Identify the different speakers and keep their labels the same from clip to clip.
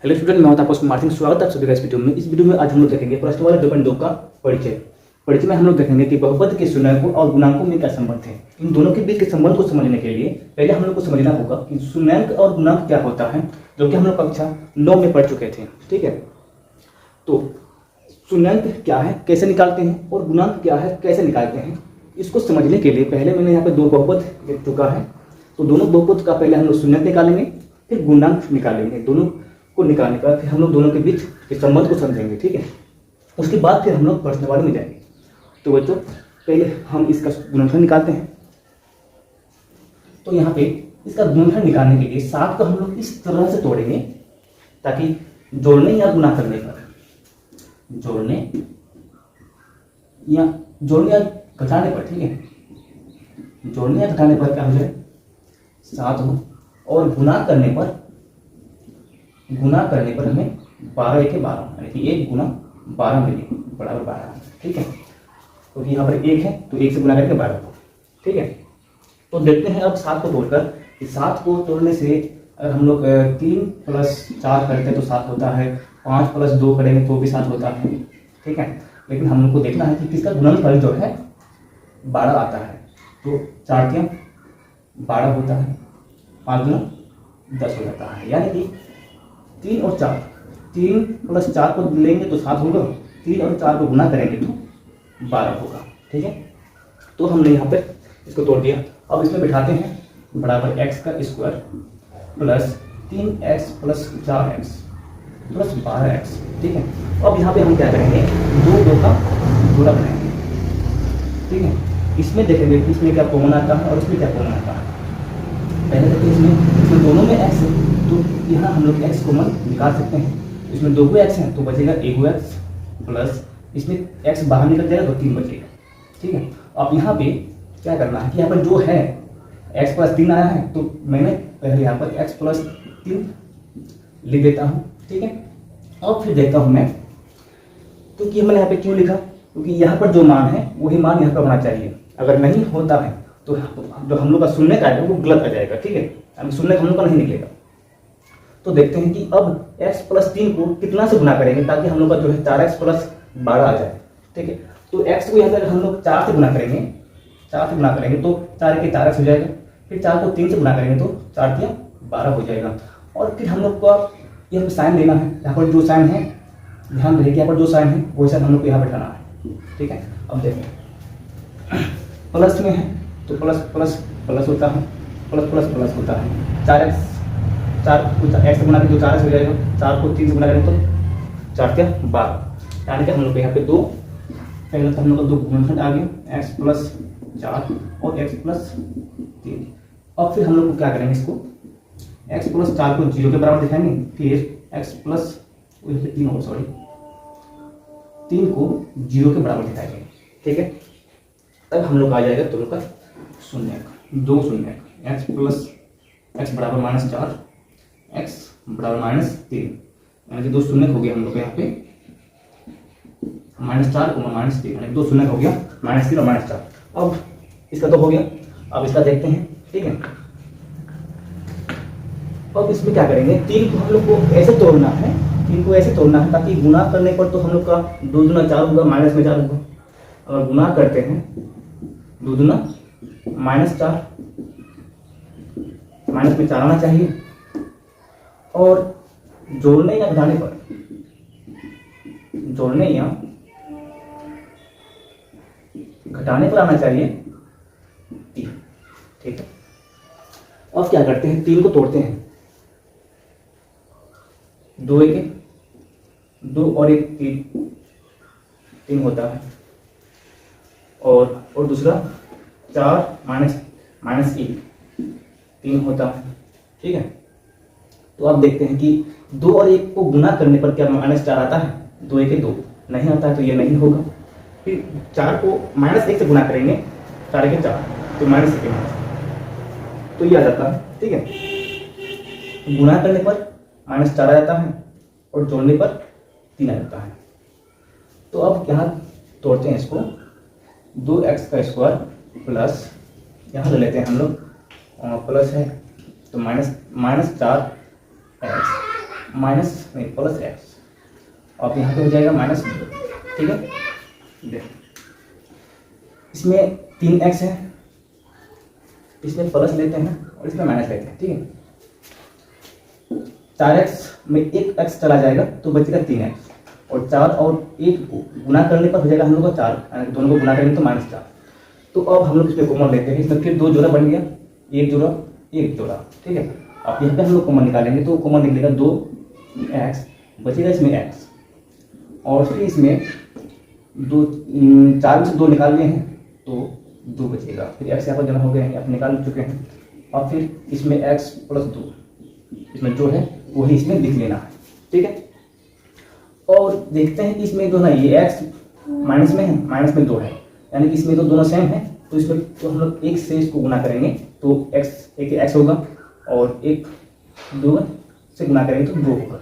Speaker 1: Hello student, मैं आपका कुमार सिंह। स्वागत है आप सभी का इस वीडियो में। इस वीडियो में आज हम लोग देखेंगे प्रश्न वाले 2.2 का परिचय में हम लोग देखेंगे कि बहुपद के शून्यकों और गुणांकों में क्या संबंध है। इन दोनों के बीच के संबंध को समझने के लिए पहले हम लोग को समझना होगा कि शून्यंक और गुणांक क्या होता है, जो कि हम लोग कक्षा 9 में पढ़ चुके थे। ठीक है, तो शून्यंक क्या है, कैसे निकालते हैं, और गुणांक क्या है, कैसे निकालते हैं, इसको समझने के लिए पहले मैंने यहाँ पे दो बहुपद लिख चुका है। तो दोनों बहुपद का पहले हम लोग शून्यंक निकालेंगे, फिर गुणांक निकालेंगे। दोनों को निकालने का फिर हम लोग दोनों के बीच के संबंध को समझेंगे। ठीक है, उसके बाद फिर हम लोग प्रश्नवाली में जाएंगे। तो बच्चों, पहले हम इसका गुणनफल निकालते हैं। तो यहाँ पे इसका गुणनफल निकालने के लिए 7 को हम लोग इस तरह से तोड़ेंगे ताकि जोड़ने या गुणा करने पर जोड़ने या घटाने पर, ठीक है, जोड़ने या घटाने पर क्या हो जाए 7 हो, और गुणा करने पर हमें 12 1 12 यानी कि 1 गुना 12 मिले बराबर 12। ठीक है, क्योंकि यहाँ पर 1 है तो 1 से गुना करके 12 हो। ठीक है, तो देखते हैं अब 7 को तोड़कर कि 7 को तोड़ने से अगर हम लोग 3 + 4 करते हैं तो 7 होता है, 5 + 2 करेंगे तो भी 7 होता है। ठीक है, लेकिन हम लोग को देखना है कि किसका गुणनफल जो है 12 आता है। तो 4 के 12 होता है, 5 गुना 10 हो जाता है। यानी कि 3 और 4, 3 + 4 को लेंगे तो 7 होगा, 3 और 4 को गुना करेंगे तो 12 होगा। ठीक है, तो हमने यहाँ पे इसको तोड़ दिया। अब इसमें बिठाते हैं बराबर x² plus 3x + 4x plus 12x। ठीक है, अब यहाँ पे हम क्या करेंगे, 2 का गुणा करेंगे। ठीक है, इसमें देखेंगे कि इसमें क्या कॉमन आता है और इसमें क्या कॉमन आता है। पहले देखते हैं इसमें दोनों में x है तो यहाँ हम लोग x कॉमन निकाल सकते हैं। इसमें 2 x है तो बचेगा 1x प्लस इसमें x बाहर निकल जाएगा तो 3 बचेगा। ठीक है, अब यहाँ पे क्या करना है कि यहाँ पर जो है x + 3 आया है तो मैंने पहले यहाँ पर x + 3 लिख देता हूँ। ठीक है, अब फिर देखता हूँ मैं तो कि मैंने यहाँ पे क्यों लिखा, क्योंकि यहाँ पर जो मान है वही मान यहाँ पर होना चाहिए। अगर नहीं होता है तो जो हम लोग का शून्य का है वो गलत आ जाएगा। ठीक है, शून्य हम लोग का नहीं निकलेगा। तो देखते हैं कि अब x + 3 को कितना से गुना करेंगे ताकि हम लोग का जो है 4x + 12 आ जाए। ठीक है, तो x को यहाँ पर हम लोग 4 से गुना करेंगे, 4 से गुना करेंगे तो 4 के 4x हो जाएगा। फिर 4 को 3 से गुना करेंगे तो 4 के 12 हो जाएगा। और फिर हम लोग को यहाँ पर साइन देना है। यहाँ पर जो साइन है, ध्यान रखिए, यहाँ पर जो साइन है वो साइन हम लोग को यहाँ बैठाना है। ठीक है, अब देखें प्लस में है तो प्लस प्लस प्लस होता है, प्लस प्लस प्लस होता है। 4x 4 को x से गुना करें तो 4x हो जाएगा, 4 को 3 से गुना करें तो 4 के 12। यानी कि हम लोग यहाँ पे 2, पहले तो हम लोग का 2 गुणनफल आ गया x + 4 और x + 3। अब फिर हम लोग को क्या करेंगे, इसको x + 4 को 0 के बराबर दिखाएंगे, फिर x + 3 को 0 के बराबर दिखाएंगे। ठीक है, तब हम लोग आ जाएगा दोनों का शून्यक, 2 शून्यक x बराबर -4 x बराबर -3, यानी कि 2 शून्यक हो गया हम लोग यहाँ पे -4 और -3, यानी 2 शून्यक हो गया -3 और -4। अब इसका तो हो गया, अब इसका देखते हैं। ठीक है, अब इसमें क्या करेंगे, 3 को हम लोग को ऐसे तोड़ना है, 3 को ऐसे तोड़ना है ताकि गुणा करने पर तो हम लोग का 2 दूना 4 होगा, माइनस में 4 होगा। अगर गुणा करते हैं 2 दूना -4, माइनस में 4 आना चाहिए, और जोड़ने या घटाने पर आना चाहिए 3। ठीक है, अब क्या करते हैं, 3 को तोड़ते हैं, 2 1 2 और 1 3 होता है, और दूसरा 4 -1 3 होता है। ठीक है, तो अब देखते हैं कि 2 और 1 को गुना करने पर क्या -4 आता है, 2 1 2 नहीं आता है तो ये नहीं होगा। फिर 4 को -1 से गुना करेंगे, 4 1 4 तो -1 तो ये आ जाता है। ठीक है, गुणा करने पर -4 आ जाता है और जोड़ने पर 3 आ जाता है। तो अब यहाँ तोड़ते हैं इसको, 2x² प्लस यहाँ ले लेते हैं हम लोग प्लस है तो -4x माइनस नहीं प्लस एक्स, और यहाँ पे हो जाएगा माइनस 2, ठीक है। देखो इसमें 3x है, इसमें प्लस लेते हैं और इसमें माइनस लेते हैं, ठीक है। 4x में एक x चला जाएगा तो बचेगा 3x, और 4 और 1 को गुना करने पर हो जाएगा हम लोग का 4, दोनों को गुना करेंगे तो -4। तो अब हम लोग इसमें कॉमन लेते हैं, इसमें फिर 2 जोड़ा बन गया, एक जोड़ा, ठीक है। अब यहाँ पे हम लोग कॉमन निकालेंगे तो कॉमन निकलेगा 2x, बचेगा इसमें x, और फिर इसमें 4 में से 2 निकाल लिए हैं तो 2 बचेगा, फिर x यहाँ पर जमा हो गए हैं, आप निकाल चुके हैं। और फिर इसमें x + 2, इसमें जो है वही इसमें लिख लेना है, ठीक है। और देखते हैं कि इसमें जो ना ये x माइनस में है, माइनस में 2 है, यानी कि इसमें तो दोनों सेम है, तो इसमें तो हम लोग 1 से इसको गुना करेंगे तो x x होगा, और 1 2 से गुना करेंगे तो 2 होगा।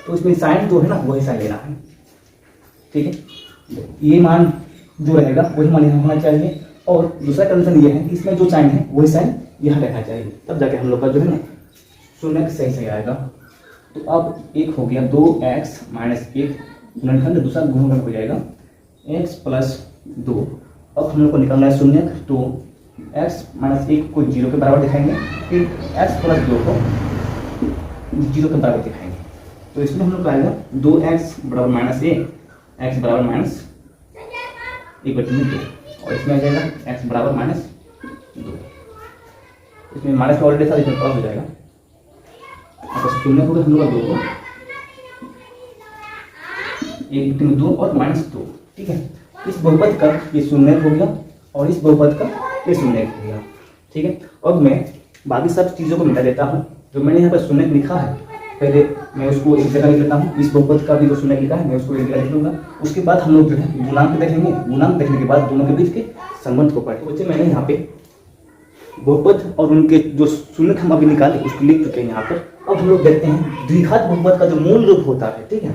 Speaker 1: तो इसमें साइन जो है ना वही साइन लेना है, ठीक है। ये मान जो रहेगा वही मान यहाँ होना चाहिए, और दूसरा कंडीशन ये है कि इसमें जो साइन है वही साइन यहाँ रहना चाहिए, तब जाके हम लोग का जो है ना शून्य सही आएगा। तो अब एक हो गया 2x - 1 गुणनखंड, दूसरा गुणनखंड हो जाएगा x + 2। अब हम लोग को निकालना है शून्य, तो x - 1 को 0 के बराबर दिखाएंगे, फिर x + 2 को 0 के बराबर दिखाएंगे। तो इसमें हम लोग का आएगा 2x = -1, x = -1/2, और इसमें आ जाएगा x = -2। इसमें माइनस में ऑलरेडी था, इसमें प्लस हो जाएगा। अब शून्य हो गया हम लोग का 2 को 1/2 और -2, ठीक है। इस बहुपद का ये शून्य हो गया, और इस बहुपद का ये शून्य हो गया, ठीक है। अब मैं बाकी सब चीज़ों को मिटा देता हूँ, जो मैंने यहाँ पर शून्य लिखा है पहले मैं उसको एक जगह लिख लेता हूँ, इस बहुपद का भी जो शून्य लिखा है मैं उसको एक जगह लिख लूँगा। उसके बाद हम लोग जो है गुणांक देखेंगे, गुणांक देखने के बाद दोनों के बीच के संबंध को पढ़ेंगे। बच्चे मैंने यहाँ पे बहुपद और उनके जो शून्य हम अभी निकाले उसको लिख चुके हैं यहाँ पर। अब हम लोग देखते हैं द्विघात बहुपद का जो मूल रूप होता है, ठीक है।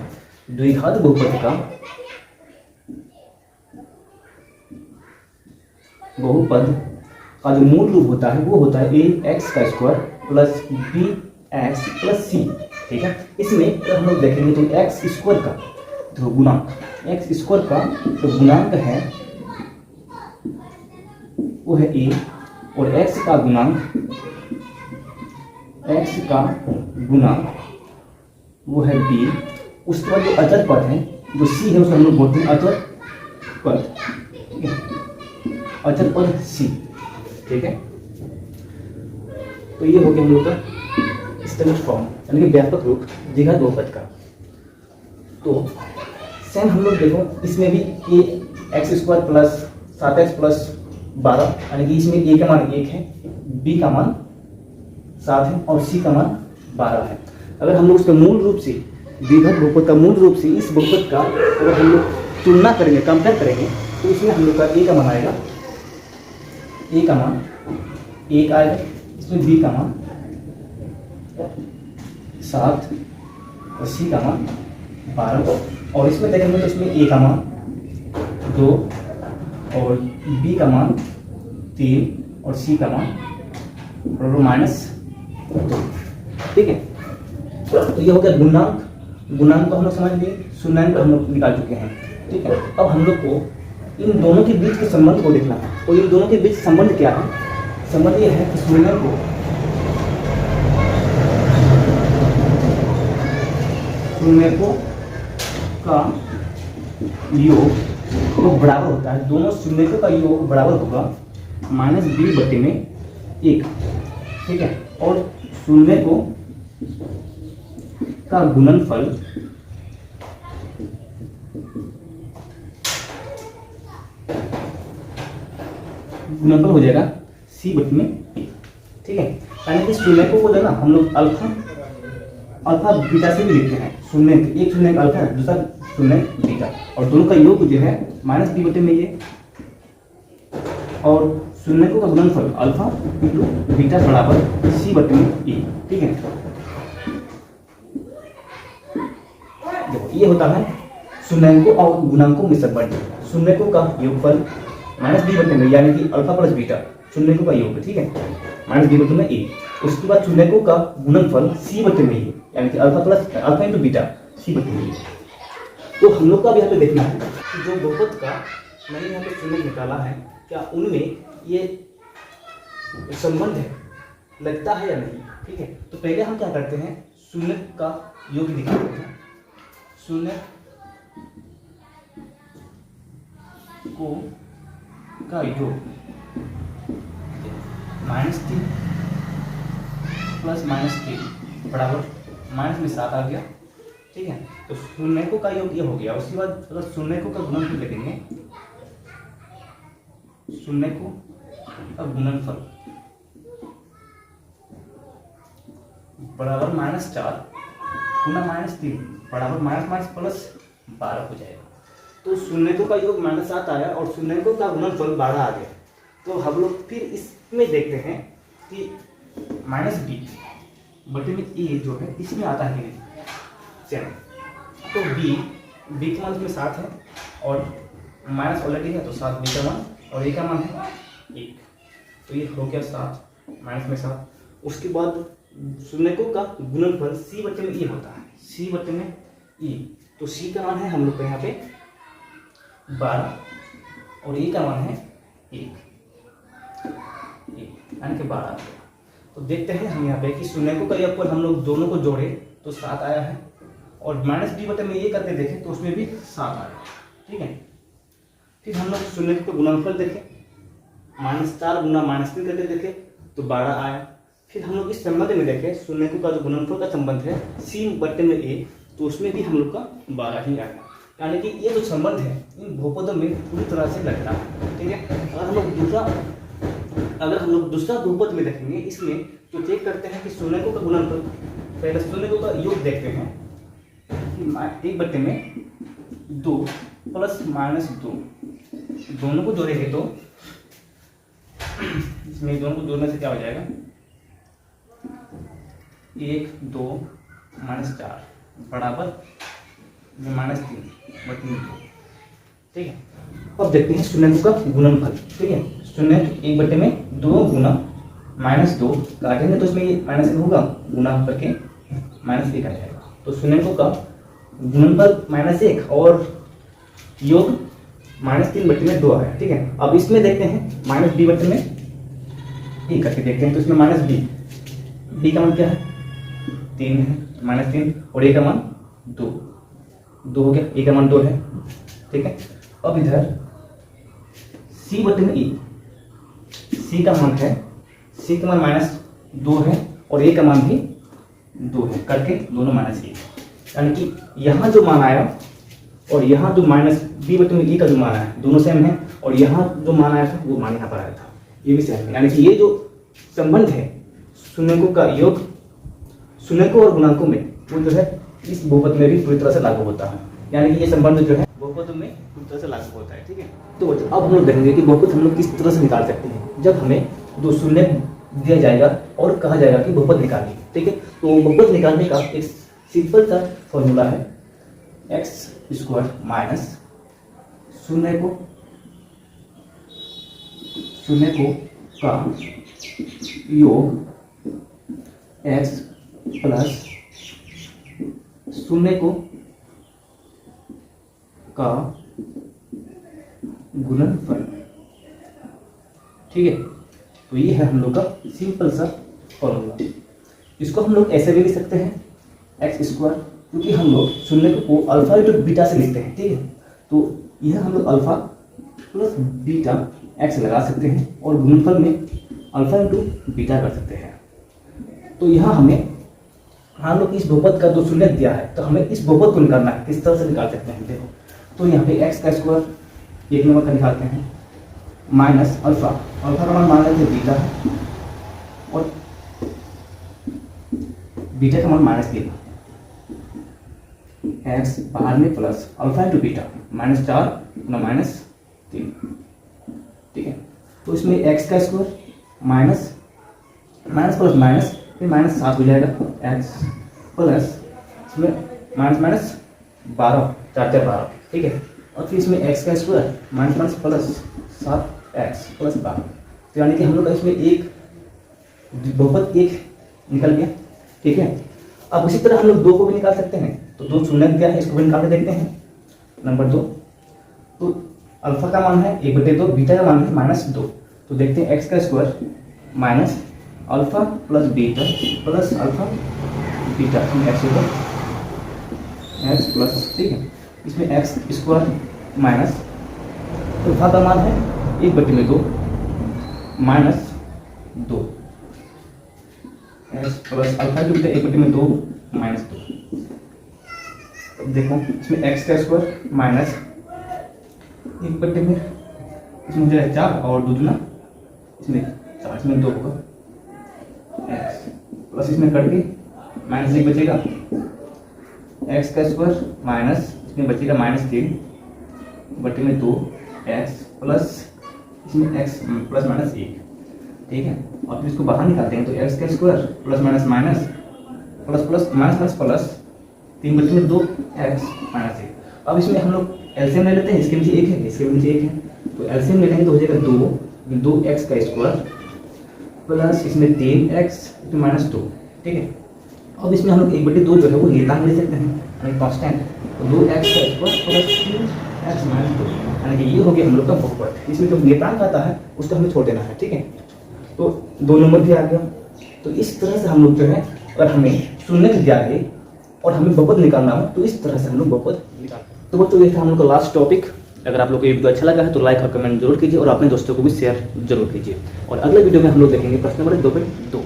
Speaker 1: द्विघात बहुपद का जो मूल रूप होता है वो होता है ax² + bx + c, ठीक है। इसमें अगर हम लोग देखेंगे तो x² का जो गुणांक, x² का जो गुणांक है वो है a, और x का गुणांक वो है b। उसके बाद जो अचर पद है जो c है उसको हम लोग बोलते हैं अचर पद, ठीक है, अचर पद c, ठीक है। तो ये हो गया हम लोग का स्टैंडर्ड फॉर्म, यानी कि व्यापक रूप द्विघात बहुपद का। तो सेम हम लोग देखो इसमें भी x² + 7x + 12, यानी कि इसमें a का मान 1 है, b का मान 7 है और c का मान 12 है। अगर हम लोग उसके मूल रूप से द्विघात बहुपद का मूल रूप से इस बहुपद का अगर हम लोग तुलना करेंगे, कंपेयर करेंगे, तो इसमें हम लोग का a का मान आएगा, a का मान 1 आएगा, इसमें b का मान 7 और c का मान 12, और इसमें देखेंगे तो इसमें a का मान 2 और b का मान 3 और c का मान -2, ठीक है। तो ये हो गया गुणांक। गुणांक को हम लोग समझ लिए, शून्याङ्क हम लोग निकाल चुके हैं, ठीक है। अब हम लोग को इन दोनों के बीच के संबंध को देखना है। तो इन दोनों के बीच संबंध क्या है? संबंध ये है कि शून्य को का योग तो बराबर होता है, दोनों शून्य का योग बराबर होगा -b/1, ठीक है। और शून्य को का गुणनफल हो जाएगा c/1, ठीक है। यानी कि शून्य को जो है ना हम लोग अल्फा बीटा से भी लिखते हैं। शून्य एक शून्य अल्फा है, दूसरा शून्य बीटा, और दोनों का योग जो है -b/, ये और शून्य का गुणनफल अल्फा × बीटा बराबर c/e, ठीक है। देखो ये होता है शून्याङ्कों और गुणांकों में संबंध। शून्यकों का योगफल -b/, यानी कि अल्फा + बीटा शून्यकों का योग, ठीक है, -b/e। उसके बाद शून्यकों का गुणनफल c/e, यानी कि अल्फा इंटू बीटा सी बटे में। तो हम लोग का अब यहाँ पे देखना है कि जो बहुपद का मैंने यहाँ पे शून्य निकाला है, क्या उनमें ये संबंध है, लगता है या नहीं। ठीक है, तो पहले हम क्या करते हैं, शून्य का योग निकालते हैं। शून्य को का योग -3 प्लस -3 बराबर माइनस में 7 आ गया। ठीक है, तो शून्य को का योग ये हो गया। उसके बाद अगर शून्य को का गुणनफल देखेंगे, शून्य को का गुणनफल बराबर -4 गुना -3 बराबर -12 हो जाएगा। तो शून्य को का योग -7 आया और शून्य को का गुणनफल 12 आ गया। तो हम लोग फिर इसमें देखते हैं कि -b बटे में ए जो है इसमें आता है कि नहीं। चलो, तो b का मान इसमें 7 है और माइनस ऑलरेडी है, तो 7 b का मान और a का मान है 1, तो ये हो गया 7 माइनस में 7। उसके बाद शून्य को का गुणनफल c बटे में e होता है, c बटे में e, तो c का मान है हम लोग का यहाँ पे 12 और a का मान है 1 यानी कि 12। तो देखते हैं हम यहाँ पे कि शून्य को का योग हम लोग दोनों को जोड़े तो 7 आया है और -b बटे में ये करके देखें तो उसमें भी 7 आया। ठीक है, फिर हम लोग शून्य को गुणनफल देखें, -4 गुना -3 करके देखें तो 12 आया। फिर हम लोग इस संबंध में देखें, शून्य को का जो गुणनफल का संबंध है c बटे में a, तो उसमें भी हम लोग का 12 ही आया। यानी कि ये जो संबंध है इन बहुपदों में पूरी तरह से लगता है। ठीक है, अगर हम लोग दूसरा बहुपद में देखेंगे इसमें, तो चेक करते हैं कि शून्य को का गुणनफल, पहले शून्य को का योग देखते हैं कि 1 बटे में 2 प्लस -2 दोनों को जोड़ेंगे तो इसमें दोनों को जोड़ने से क्या हो जाएगा, 1 2 -4 बराबर -3 बटे 2। ठीक है, अब देखते हैं शून्य का गुणनफल। ठीक है, शून्य 1 बटे में 2 गुना -2 काटेंगे तो इसमें ये -1 होगा, गुना करके -1 आ जाएगा। तो शून्य को का गुणनफल -1 और योग -3 बटे में 2 आया। ठीक है, अब इसमें देखते हैं -b बटे में ए करके देखते हैं, तो इसमें -b का मान क्या है, 3 है, -3 और a का मान 2 हो गया, a का मान 2 है। ठीक है, अब इधर c बटे में e, c का मान है, c का मान -2 है और a का मान भी 2 है, करके दोनों -1, यानी कि यहाँ जो मान आया और यहाँ जो -b बटे में e का जो मान आया दोनों सेम है, और यहाँ जो मान आया था वो मान यहाँ पर आया था, ये भी सेम है। यानी कि ये जो संबंध है शून्यकों का योग शून्यकों और गुणांकों में, वो जो है इस बहुपद में भी पूरी तरह से लागू होता है। यानी कि ये संबंध जो है बहुपद में पूरी तरह से लागू होता है। ठीक है, तो अब हम लोग देखेंगे कि बहुपद हम लोग किस तरह से निकाल सकते हैं, जब हमें 2 शून्य दिया जाएगा और कहा जाएगा कि बहुपद निकालिए। ठीक है, तो बहुपद निकालने का एक सिंपल सा फॉर्मूला है, x² माइनस शून्य को का योग x प्लस शून्य को का गुणनफल। ठीक है, तो ये है हम लोग का सिंपल सा फॉर्मूला। इसको हम लोग ऐसे भी लिख सकते हैं x², क्योंकि हम लोग शून्य को अल्फा इंटू बीटा से लिखते हैं। ठीक है, तो यह हम लोग अल्फा प्लस बीटा x लगा सकते हैं और गुणनफल में अल्फा इंटू बीटा कर सकते हैं। तो यहाँ हम लोग इस बहुपद का जो शून्य दिया है, तो हमें इस बहुपद को निकालना है, किस तरह से निकाल सकते हैं देखो। तो यहाँ पे x² 1 नंबर का निकालते हैं माइनस अल्फा का मान लेते हैं बीटा और बीटा का मान -3, x बाहर में प्लस अल्फा इंटू बीटा -4 गुना -3। ठीक है, तो इसमें x² माइनस प्लस माइनस फिर -7 हो जाएगा, x प्लस इसमें माइनस 12 4 4 12। ठीक है, और फिर इसमें x² minus plus 7x plus 12। तो यानी कि हम लोग का इसमें एक बहुपद 1 निकल गया। ठीक है, अब उसी तरह हम लोग 2 को भी निकाल सकते हैं, तो 2 शून्य क्या है, इसको भी निकाल के देखते हैं। नंबर 2, तो अल्फा का मान है 1/2, बीटा का मान है -2। तो देखते हैं x का square minus alpha plus beta plus alpha beta, इसमें x होगा x प्लस, ठीक है, इसमें x स्क्वायर माइनस अल्फा का मान है 1/2 माइनस 2 x प्लस अल्फा की बीटा 1/2 माइनस 2। अब देखो इसमें x का स्क्वायर माइनस 1/2, इसमें हो जाएगा 4 और 2 दूना इसमें 4, इसमें 2 होगा x प्लस इसमें कट के माइनस 1 बचेगा, x का स्क्वायर माइनस इसमें बचेगा -3/2 x प्लस इसमें x प्लस माइनस 1, ठीक है। और फिर इसको बाहर निकालते हैं तो x का square plus minus minus plus plus minus plus plus 3/2 x minus 1। अब इसमें हम लोग एलसीएम ले लेते हैं, इसके नीचे 1 है, इसके नीचे 1 है, तो एलसीएम ले लेंगे तो हो जाएगा 2x का स्क्वायर प्लस इसमें 3x इसमें -2, ठीक है। अब इसमें हम लोग 1/2 जो है वो नियतांक ले सकते हैं, यानी कांस्टेंट, तो 2x का स्क्वायर प्लस 3x -2, यानी कि ये हो गया हम लोग का बहुपद। इसमें जो नियतांक आता है उसको हमें छोड़ देना है, ठीक है। तो 2 नंबर भी आ गया। तो इस तरह से हम लोग जो है, अगर हमें शून्य दिया है और हमें बहुपद निकालना हो तो इस तरह से हम लोग बहुपद निकालते हैं। तो बच्चों ये था हम लोग का लास्ट टॉपिक। अगर आप लोग को ये वीडियो अच्छा लगा है तो लाइक और कमेंट जरूर कीजिए और अपने दोस्तों को भी शेयर जरूर कीजिए। और अगले वीडियो में हम लोग देखेंगे प्रश्न नंबर 2 पे 2।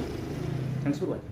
Speaker 1: Thanks for watching.